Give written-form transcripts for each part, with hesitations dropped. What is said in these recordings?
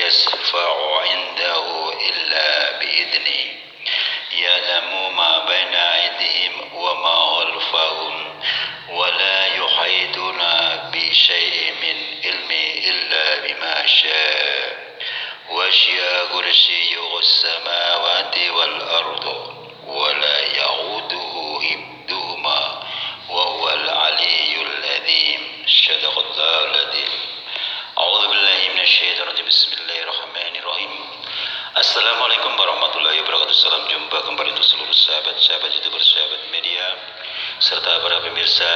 يشفع عنده إلا بإذنه يعلم ما بين أيديهم وما خلفهم ولا يحيطون بشيء من علمه إلا بما شاء وسع كرسيه السماوات والأرض ولا يؤوده حفظهما وهو العلي العظيم صدق الله العظيم. أعوذ بالله من الشيطان الرجيم. Bismillahirrahmanirrahim. Assalamualaikum warahmatullahi wabarakatuh. Salam jumpa kembali untuk seluruh sahabat-sahabat YouTuber, sahabat media, serta para pemirsa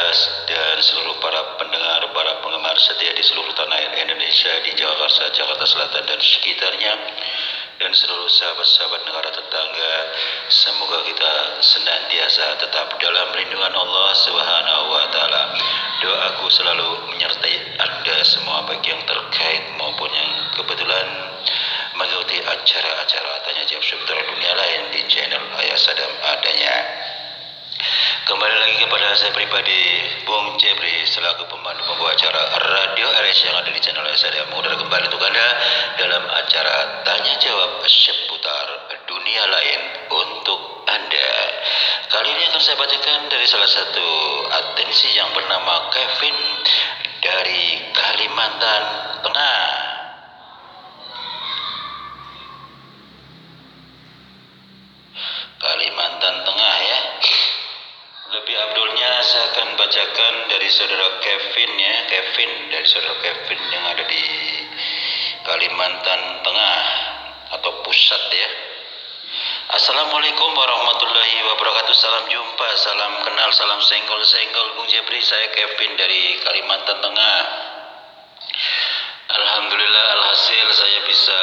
dan seluruh para pendengar, para penggemar setia di seluruh tanah air Indonesia, di Jakarta, Jakarta Selatan dan sekitarnya, dan seluruh sahabat-sahabat negara tetangga. Semoga kita senantiasa tetap dalam lindungan Allah Subhanahu wa taala. Doaku selalu menyertai Anda semua, baik yang terkait maupun yang kebetulan mengikuti acara-acara tanya jawab seputar dunia lain di channel Ayah Sadam adanya. Kembali lagi kepada saya pribadi, Bung Jepri, selaku pemandu pembawa acara Radio RS yang ada di channel Ayah Sadam. Mudah kembali untuk Anda dalam acara tanya jawab seputar dunia lain untuk Anda. Kali ini akan saya bacakan dari salah satu atensi yang bernama Kevin dari Kalimantan Tengah. Kalimantan Tengah ya. Lebih abdulnya saya akan bacakan dari saudara Kevin ya, Kevin dari saudara Kevin yang ada di Kalimantan Tengah atau pusat ya. Assalamualaikum warahmatullahi wabarakatuh. Salam jumpa, salam kenal, salam senggol-senggol Bung Jepri. Saya Kevin dari Kalimantan Tengah. Alhamdulillah, alhasil saya bisa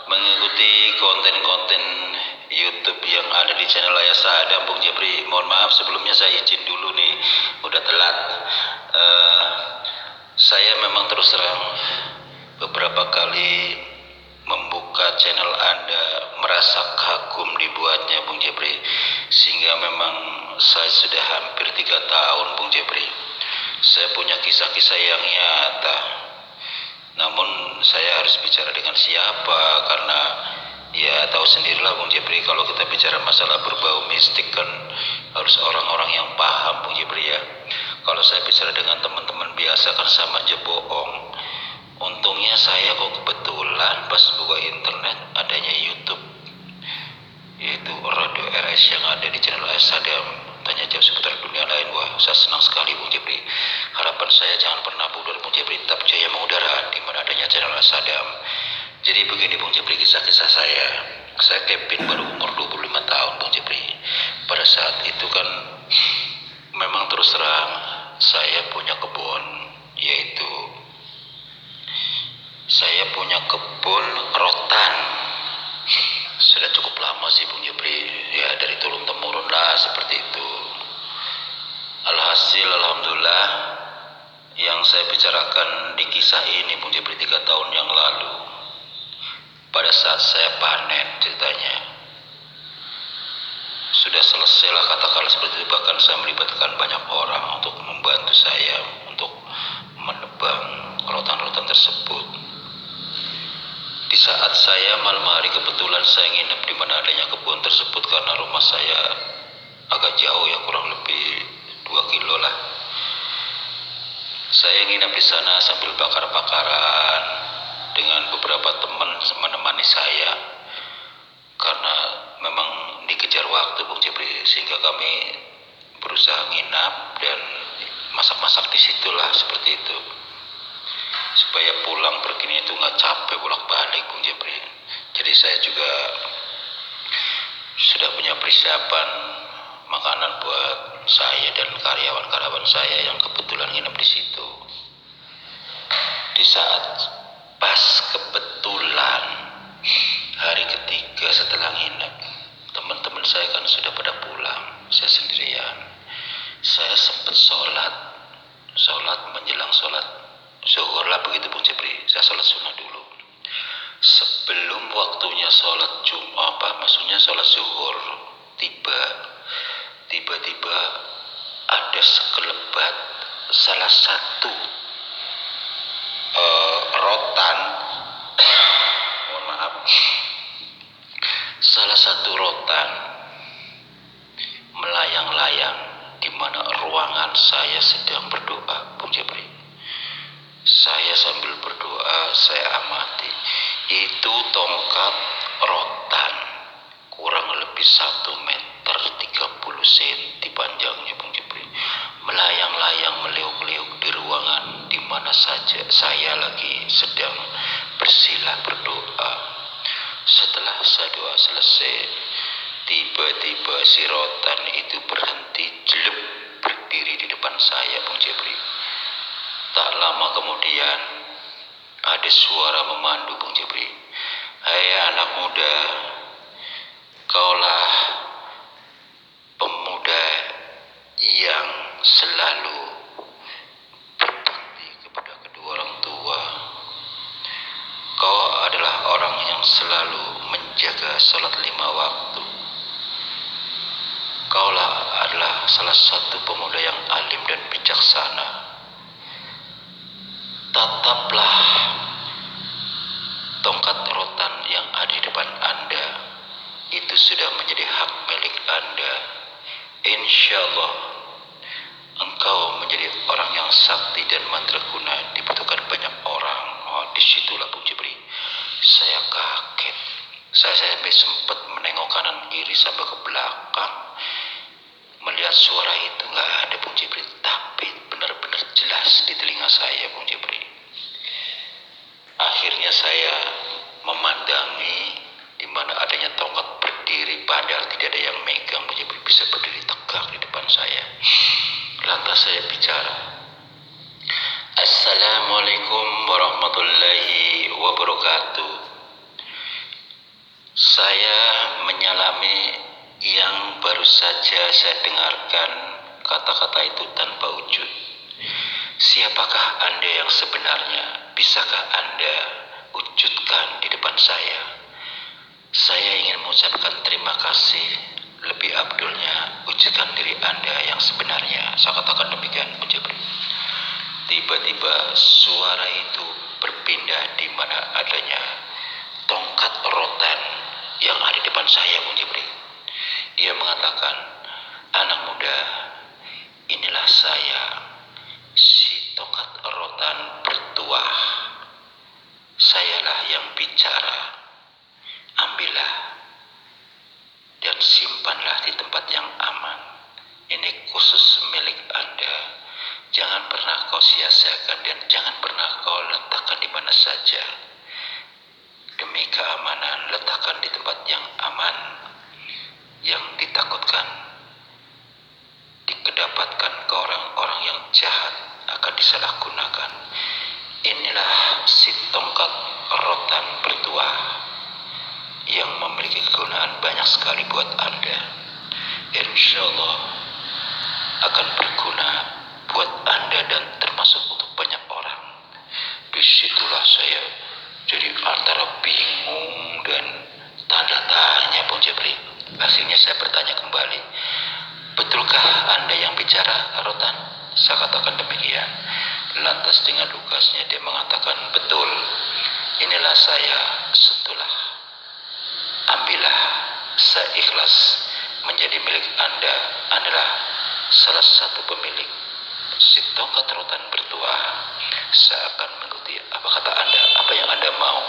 mengikuti konten-konten YouTube yang ada di channel Ayah Sadam Bung Jepri. Mohon maaf sebelumnya, saya izin dulu nih, udah telat. Saya memang terus terang beberapa kali membuka channel Anda, merasa kagum dibuatnya Bung Jepri, sehingga memang saya sudah hampir 3 tahun Bung Jepri. Saya punya kisah-kisah yang nyata, namun saya harus bicara dengan siapa, karena ya tahu sendirilah Bung Jepri, kalau kita bicara masalah berbau mistik kan harus orang-orang yang paham Bung Jepri ya. Kalau saya bicara dengan teman-teman biasa kan sama aja bohong. Untungnya saya kok kebetulan pas buka internet adanya YouTube, yaitu Radio RS yang ada di channel Ayah Sadam, tanya jawab seputar dunia lain. Wah, saya senang sekali Bung Jepri. Harapan saya jangan pernah pudar Bung Jepri, tetap jaya mengudara di mana adanya channel Ayah Sadam. Jadi begini Bung Jepri, kisah-kisah saya. Saya Kevin, baru umur 25 tahun Bung Jepri. Pada saat itu kan memang terus terang saya punya kebun, yaitu saya punya kebun rotan. Sudah cukup lama sih Bung Jepri, ya dari turun temurun lah seperti itu. Alhasil alhamdulillah, yang saya bicarakan di kisah ini Bung Jepri 3 tahun yang lalu, pada saat saya panen ceritanya, sudah selesai lah katakanlah seperti itu. Bahkan saya melibatkan banyak orang untuk membantu saya untuk menebang rotan-rotan tersebut. Di saat saya malam hari kebetulan saya nginep di mana adanya kebun tersebut, karena rumah saya agak jauh ya, kurang lebih 2 kilo lah. Saya nginep di sana sambil bakar-bakaran dengan beberapa teman menemani saya, karena memang dikejar waktu Bung Jepri, sehingga kami berusaha nginap dan masak-masak di situlah seperti itu, supaya pulang perginya itu nggak capek bolak-balik Bung Jepri. Jadi saya juga sudah punya persiapan makanan buat saya dan karyawan-karyawan saya yang kebetulan nginep di situ. Di saat pas kebetulan hari ketiga setelah nginep, teman-teman saya kan sudah pada pulang, saya sendirian. Saya sempat sholat menjelang sholat zuhur lah begitu Bung Jepri. Saya sholat sunnah dulu. Sebelum waktunya sholat maksudnya sholat zuhur tiba-tiba ada sekelebat salah satu rotan Itu tongkat rotan, kurang lebih 1 meter 30 cm panjangnya Bung Jepri. Melayang-layang meleuk-leuk di ruangan di mana saja saya lagi sedang bersila berdoa. Setelah saya doa selesai, tiba-tiba si rotan itu berhenti jelek berdiri di depan saya Bung Jepri. Tak lama kemudian ada suara memandu Bung Jepri. Hai anak muda, kaulah pemuda yang selalu berbakti kepada kedua orang tua. Kau adalah orang yang selalu menjaga salat 5 waktu. Kaulah adalah salah satu pemuda yang alim dan bijaksana. Tataplah tongkat rotan yang ada di depan Anda. Itu sudah menjadi hak milik Anda. Insya Allah engkau menjadi orang yang sakti dan mandraguna, dibutuhkan banyak orang. Disitulah Bung Jepri saya kaget. Saya sampai sempat menengok kanan kiri sampai ke belakang, melihat suara itu nggak ada Bung Jepri, tapi benar-benar jelas di telinga saya Bung Jepri. Akhirnya saya memandangi di mana adanya tongkat berdiri, padahal tidak ada yang megang Bung Jepri, bisa berdiri tegak di depan saya. Lantas saya bicara, Assalamualaikum warahmatullahi wabarakatuh. Saya menyalami yang baru saja saya dengarkan kata-kata itu tanpa wujud. Siapakah Anda yang sebenarnya? Bisakah Anda wujudkan di depan saya? Saya ingin mengucapkan terima kasih. Lebih abdulnya wujudkan diri Anda yang sebenarnya. Saya katakan demikian Bung Jepri. Tiba-tiba suara itu berpindah di mana adanya tongkat rotan yang ada di depan saya Bung Jepri. Dia mengatakan, anak muda, inilah saya, si tongkat rotan bertuah. Sayalah yang bicara. Ambillah dan simpanlah di tempat yang aman. Ini khusus milik Anda. Jangan pernah kau sia-siakan dan jangan pernah kau letakkan di mana saja. Demi keamanan, letakkan di tempat yang aman, yang ditakutkan didapatkan ke orang-orang yang jahat akan disalahgunakan. Inilah si tongkat rotan bertuah yang memiliki kegunaan banyak sekali buat Anda. Insya Allah akan berguna buat Anda dan termasuk untuk banyak orang. Disitulah saya jadi antara bingung dan tanda tanya Bung Jepri. Akhirnya saya bertanya kembali, betulkah Anda yang bicara rotan? Saya katakan demikian. Lantas dengan lugasnya dia mengatakan, betul, inilah saya, sentuhlah, ambillah, saya ikhlas menjadi milik Anda. Adalah salah satu pemilik si tongkat rotan bertuah. Saya akan mengikuti apa kata Anda, apa yang Anda mau.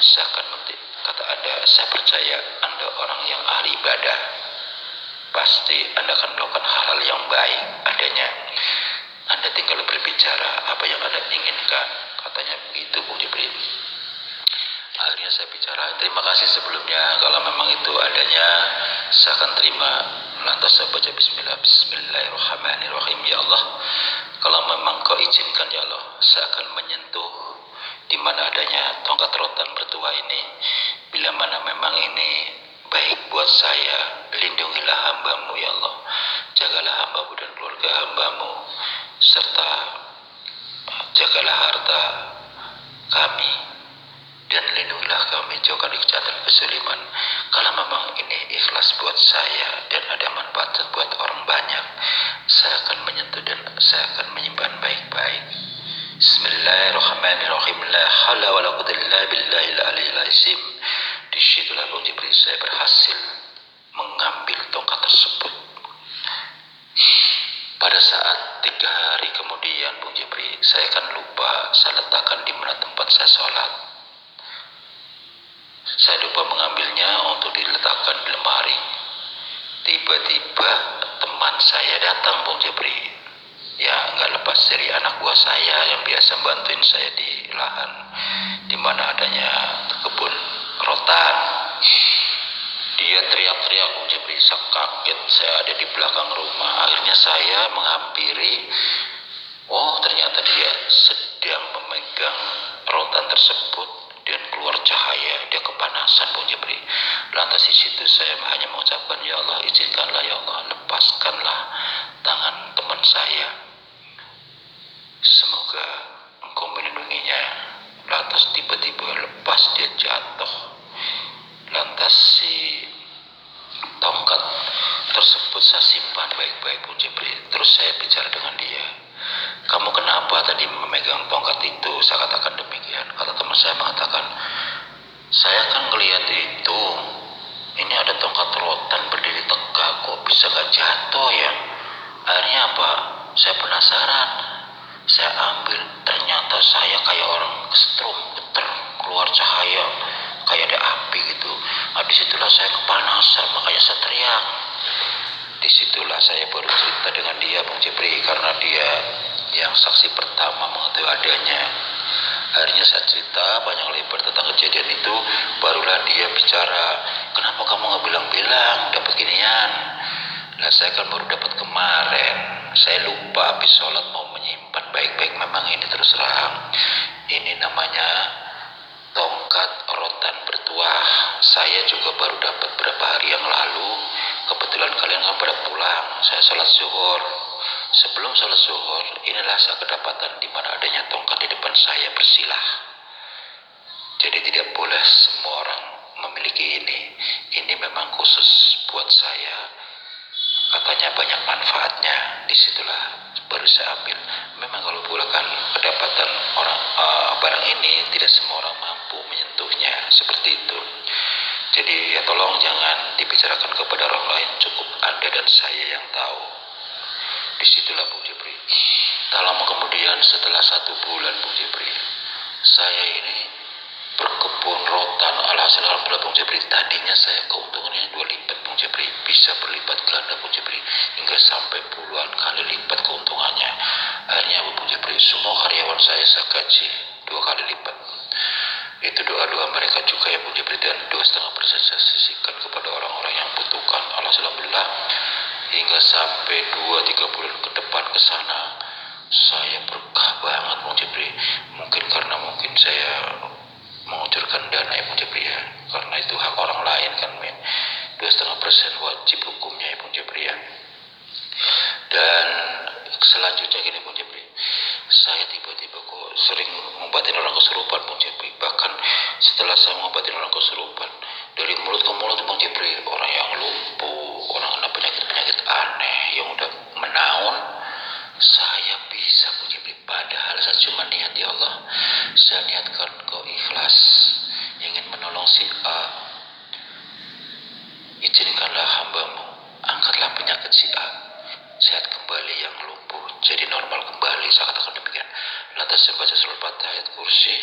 Saya akan mengikuti kata Anda. Saya percaya Anda orang yang ahli ibadah. Pasti Anda akan melakukan hal-hal yang baik adanya. Anda tinggal berbicara apa yang Anda inginkan. Katanya begitu Bung Jepri. Akhirnya saya bicara, terima kasih sebelumnya, kalau memang itu adanya saya akan terima. Lantas saya baca bismillah, bismillahirrahmanirrahim. Ya Allah, kalau memang kau izinkan ya Allah, saya akan menyentuh di mana adanya tongkat rotan bertuah ini. Bila mana memang ini baik buat saya, lindungilah hambamu ya Allah. Jagalah hambamu dan keluarga hambamu, serta jagalah harta kami, dan lindungilah kami jauhkan dari kejahatan kesuliman. Kalau memang ini ikhlas buat saya dan ada manfaat buat orang banyak, saya akan menyentuh dan saya akan menyimpan baik-baik. Bismillahirrahmanirrahim. La haula wala quwwata illa billahil aliyil azim. Disitulah Bung Jepri saya berhasil mengambil tongkat tersebut. Pada saat 3 hari kemudian Bung Jepri, saya akan lupa saya letakkan di mana tempat saya sholat. Saya lupa mengambilnya untuk diletakkan di lemari. Tiba-tiba teman saya datang, Bung Jepri. Ya, nggak lepas dari anak buah saya yang biasa bantuin saya di lahan di mana adanya kebun rotan. Dia teriak-teriak, Bung Jepri. Saya kaget, saya ada di belakang rumah. Akhirnya saya menghampiri. Oh, ternyata dia sedang memegang rotan tersebut dan keluar cahaya. Dia kepanasan, Bung Jepri. Lantas di situ saya hanya mengucapkan, ya Allah, izinkanlah ya Allah, lepaskanlah tangan teman saya. Semoga Engkau melindunginya. Lantas tiba-tiba lepas, dia jatuh. Lantas si tongkat tersebut saya simpan baik-baik, Bung Jepri. Terus saya bicara dengan dia. Kamu kenapa tadi memegang tongkat itu? Saya katakan demikian. Kata teman saya mengatakan, saya kan ngelihat itu. Ini ada tongkat rotan berdiri tegak, kok bisa gak jatuh ya? Akhirnya apa? Saya penasaran. Saya ambil, ternyata saya kayak orang kesetrum, keluar cahaya, kayak ada api gitu. Disitulah saya kepanasan, makanya saya teriak. Disitulah saya baru cerita dengan dia, Bung Jepri, karena dia yang saksi pertama mengetahui adanya. Akhirnya saya cerita panjang lebar tentang kejadian itu. Barulah dia bicara, kenapa kamu gak bilang-bilang dapat ginian? Nah, saya kan baru dapat kemarin. Saya lupa habis sholat mau menyimpan baik-baik. Memang ini terus terang, ini namanya tongkat rotan bertuah. Saya juga baru dapat berapa hari yang lalu. Kebetulan kalian kan pada pulang. Saya sholat zuhur. Sebelum sholat zuhur, inilah saya kedapatan di mana adanya tongkat di depan saya bersilah. Jadi tidak boleh semua orang memiliki ini. Ini memang khusus buat saya. Katanya banyak manfaatnya. Disitulah baru saya ambil. Memang kalau kan kedapatan orang barang ini tidak semua orang mampu menyentuhnya seperti itu. Jadi ya tolong jangan dibicarakan kepada orang lain, cukup Anda dan saya yang tahu. Disitulah Bung Jepri. Tak lama kemudian setelah 1 bulan, Bung Jepri, saya ini berkebun rotan. Alhasil alhamdulillah, Bung Jepri, tadinya saya keuntungannya 2 lipat, Bung Jepri, bisa berlipat ganda, Bung Jepri, hingga sampai puluhan kali lipat keuntungannya. Akhirnya Bung Jepri, semua karyawan saya gaji 2 kali lipat. Itu doa-doa mereka juga ya, Bung Jepri, dan 2,5% saya sisihkan kepada orang-orang yang butuhkan. Alhamdulillah, hingga sampai 2-3 bulan ke depan ke sana, saya berkah banget, Bung Jepri. Mungkin karena saya mengucurkan dana ya, Bung Jepri ya, karena itu hak orang lain kan, men. 2,5% wajib hukumnya ya, Bung Jepri ya. Dan selanjutnya gini, Bung Jepri, saya tiba-tiba kok sering ngobatin orang kesurupan, Bung Jepri. Bahkan setelah saya ngobatin orang kesurupan, dari mulut ke mulut, Bung Jepri, orang yang lumpuh, orang kena penyakit-penyakit aneh yang udah menaun, saya bisa, Bung Jepri. Padahal saya cuma niat, ya Allah, saya niatkan kau ikhlas ingin menolong si A, izinkanlah hambamu, angkatlah penyakit si A, sehat kembali yang lumpuh, jadi normal kembali. Saya katakan demikian. Lantas saya baca surat Fatihah, ayat kursi,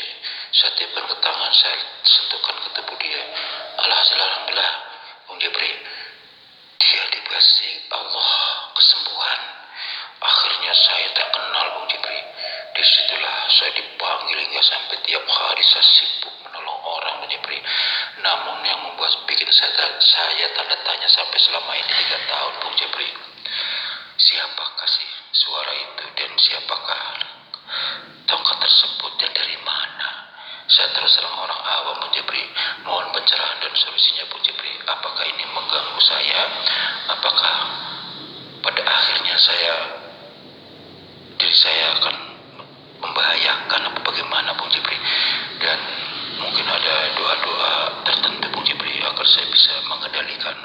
saya tiupkan ke tangan, saya sentuhkan ke tubuh dia. Alhamdulillah, Bung Jepri, dia dikasih Allah kesembuhan. Akhirnya saya terkenal, Bung Jepri. Disitulah saya dipanggil hingga sampai tiap hari saya sibuk menolong orang, Bung Jepri. Namun yang membuat bikin saya tanda tanya sampai selama ini 3 tahun, Bung Jepri, siapakah sih suara itu dan siapakah tongkat tersebut dan dari mana? Saya terus terang orang awam, Bung Jepri. Mohon pencerahan dan solusinya, Bung Jepri. Apakah ini mengganggu saya? Apakah pada akhirnya diri saya akan membahayakan apa bagaimana, Bung Jepri? Dan mungkin ada doa-doa tertentu, Bung Jepri, agar saya bisa mengendalikan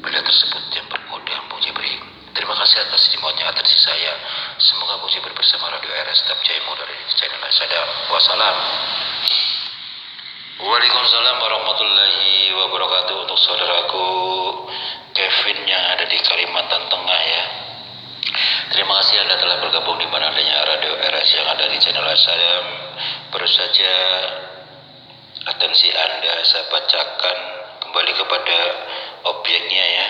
benda tersebut yang berkodam, Bung Jepri. Terima kasih atas dimaunya atensi saya. Semoga Bung Jepri bersama Radio RS tetap jaya dari channel saya. Wassalam. Waalaikumsalam warahmatullahi wabarakatuh. Untuk saudaraku Kevin yang ada di Kalimantan Tengah ya, terima kasih Anda telah bergabung di mana adanya Radio RS yang ada di channel saya. Baru saja atensi Anda saya bacakan kembali kepada objeknya ya,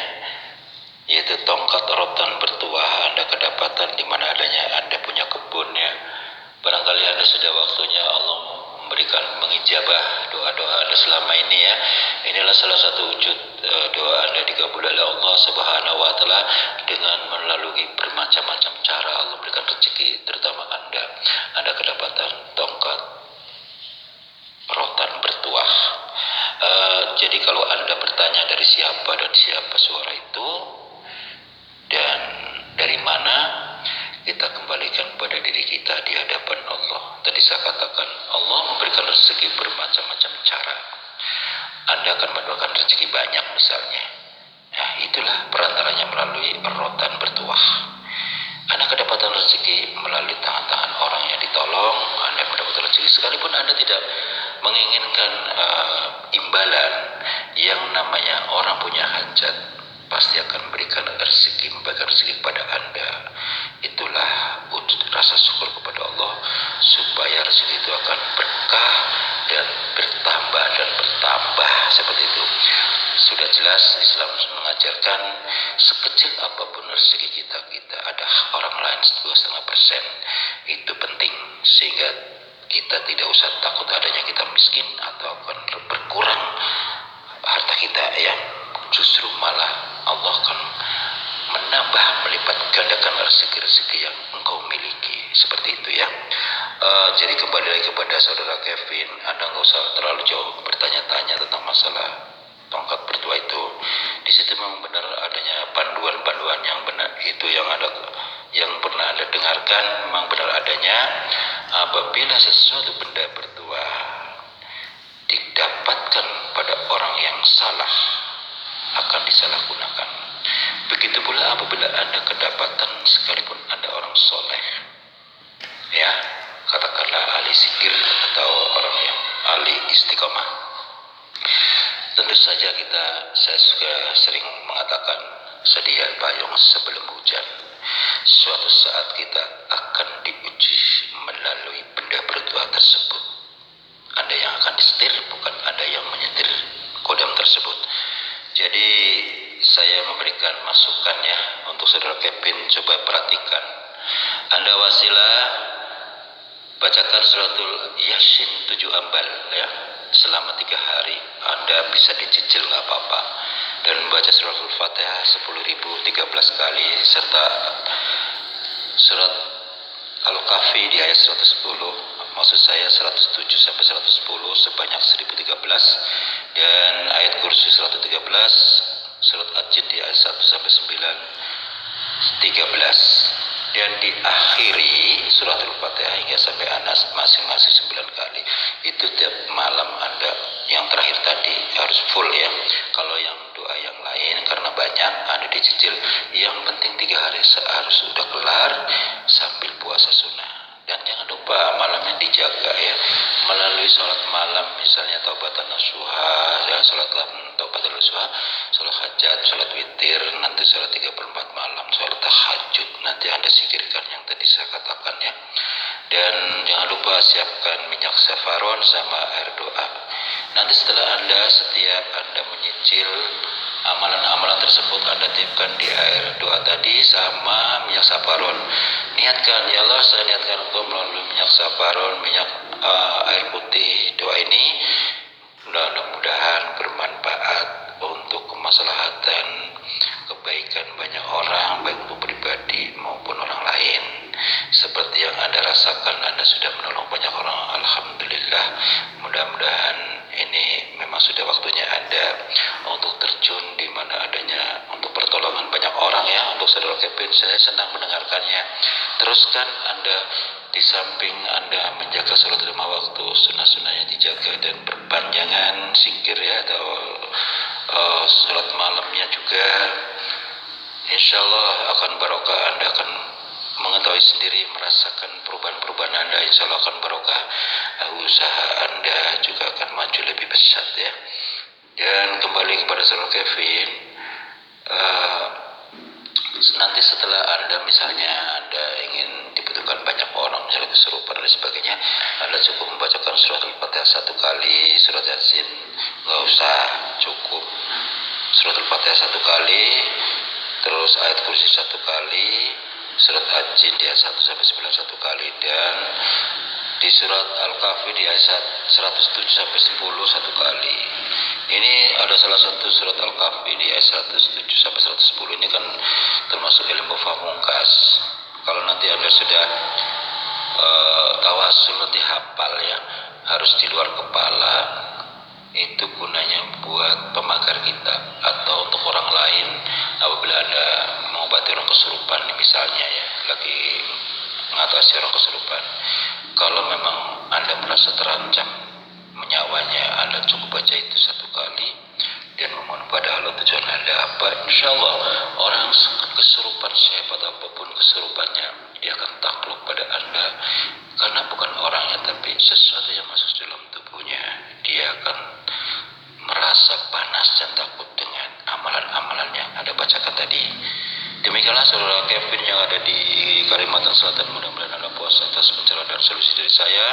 yaitu tongkat rotan bertuah. Anda kedapatan di mana adanya Anda punya kebun ya. Barangkali Anda sudah waktunya Allah mengijabah doa-doa Anda selama ini ya. Inilah salah satu wujud doa Anda dikabul oleh Allah Subhanahu wa taala dengan melalui bermacam-macam cara Allah berikan rezeki, terutama Anda kedapatan tongkat rotan bertuah. Jadi kalau Anda bertanya dari siapa dan siapa suara itu dan dari mana, kita kembalikan pada diri kita di hadapan Allah. Tadi saya katakan Allah memberikan rezeki bermacam-macam cara. Anda akan mendapatkan rezeki banyak misalnya. Nah, itulah perantaranya melalui rotan bertuah. Anda kedapatan rezeki melalui tangan-tangan orang yang ditolong. Anda mendapatkan rezeki sekalipun Anda tidak menginginkan imbalan. Yang namanya orang punya hajat pasti akan memberikan rezeki, memberikan rezeki kepada Anda. Itulah wujud rasa syukur kepada Allah supaya rezeki itu akan berkah dan bertambah seperti itu. Sudah jelas Islam mengajarkan sekecil apapun rezeki kita ada orang lain 2,5% itu penting, sehingga kita tidak usah takut adanya kita miskin atau akan berkurang harta kita ya. Justru malah Allah akan menambah, melipat gandakan rezeki-rezeki yang engkau miliki, seperti itu ya. Jadi kembali lagi kepada saudara Kevin, Anda nggak usah terlalu jauh bertanya-tanya tentang masalah tongkat bertuah itu. Di situ memang benar adanya panduan-panduan yang benar itu yang pernah Anda dengarkan, memang benar adanya. Apabila sesuatu benda bertuah didapatkan pada orang yang salah, akan disalahgunakan. Begitu pula apabila Anda kedapatan sekalipun Anda orang soleh ya, katakanlah ahli zikir atau orang yang ahli istiqomah, tentu saja saya juga sering mengatakan sedia payung sebelum hujan. Suatu saat kita akan diuji melalui benda bertuah tersebut. Anda yang akan disetir, bukan Anda yang menyetir kodam tersebut. Jadi saya memberikan masukan ya untuk saudara Kevin, coba perhatikan. Anda wasilah bacakan suratul Yasin 7 ambal ya selama 3 hari. Anda bisa dicicil nggak apa-apa, dan membaca suratul Fatihah 10.013 kali serta surat Al-Kahfi di ayat 110. Maksud saya 107 sampai 110 sebanyak 1013, dan ayat kursi 113, surat Al-Jin di ayat 1 sampai 9 13, dan diakhiri surat Al-Fatihah hingga sampai Anas masing-masing 9 kali. Itu tiap malam Anda. Yang terakhir tadi harus full ya. Kalau yang doa yang lain karena banyak Anda dicicil. Yang penting 3 hari harus sudah kelar sambil puasa sunnah. Dan jangan lupa malamnya dijaga ya, melalui sholat malam misalnya taubatan nasuha ya, sholat taubatan nasuha, sholat hajat, sholat witir, nanti sholat 3/4 malam, sholat tahajud, nanti Anda sikirkan yang tadi saya katakan ya. Dan jangan lupa siapkan minyak safaron sama air doa. Nanti setelah setiap Anda menyicil amalan-amalan tersebut, Anda tiupkan di air doa tadi sama minyak safaron. Niatkan, ya Allah saya niatkan untuk melalui minyak safaron, minyak air putih doa ini mudah-mudahan bermanfaat untuk kemaslahatan kebaikan banyak orang, baik untuk pribadi maupun orang lain. Seperti yang Anda rasakan, Anda sudah menolong banyak orang, alhamdulillah. Mudah-mudahan ini memang sudah waktunya Anda untuk terjun di mana adanya untuk pertolongan banyak orang ya. Untuk saudara Kevin, saya senang mendengarkannya. Teruskan Anda, di samping Anda menjaga sholat 5 waktu, sunnah-sunnahnya dijaga dan berpanjangan zikir ya, atau sholat malamnya juga. Insya Allah akan barokah. Anda akan mengetahui sendiri, merasakan perubahan-perubahan Anda. Insya Allah akan barokah. Usaha Anda juga akan maju lebih besar ya. Dan kembali kepada saudara Kevin, nanti setelah Anda misalnya Anda ingin itu kan banyak orang misalnya kesurupan dan sebagainya, Anda cukup membacakan surat Al-Fatihah 1 kali, surat Yasin nggak usah, cukup surat Al-Fatihah 1 kali, terus ayat kursi 1 kali, surat Al-Jin di ayat 1 sampai 9 1 kali, dan di surat Al-Kahfi di ayat 107 sampai 10 1 kali. Ini ada salah satu surat Al-Kahfi di ayat 107 sampai 110, ini kan termasuk ilmu pamungkas. Kalau nanti Anda sudah tawasul, nanti hafal ya, harus di luar kepala. Itu gunanya buat pemagar kita atau untuk orang lain apabila Anda mengobati orang kesurupan misalnya ya, lagi mengatasi orang kesurupan. Kalau memang Anda merasa terancam menyawanya, Anda cukup baca itu 1 kali dan memohon pada Allah tujuan Anda apa, insya Allah orang kesurupan siapa apapun kesurupannya, dia akan takluk pada Anda, karena bukan orangnya tapi sesuatu yang masuk dalam tubuhnya. Dia akan merasa panas dan takut dengan amalan-amalan yang Anda bacakan tadi. Demikianlah saudara Kevin yang ada di Kalimantan Selatan, mudah-mudahan Anda puas atas pencerahan dan solusi dari saya.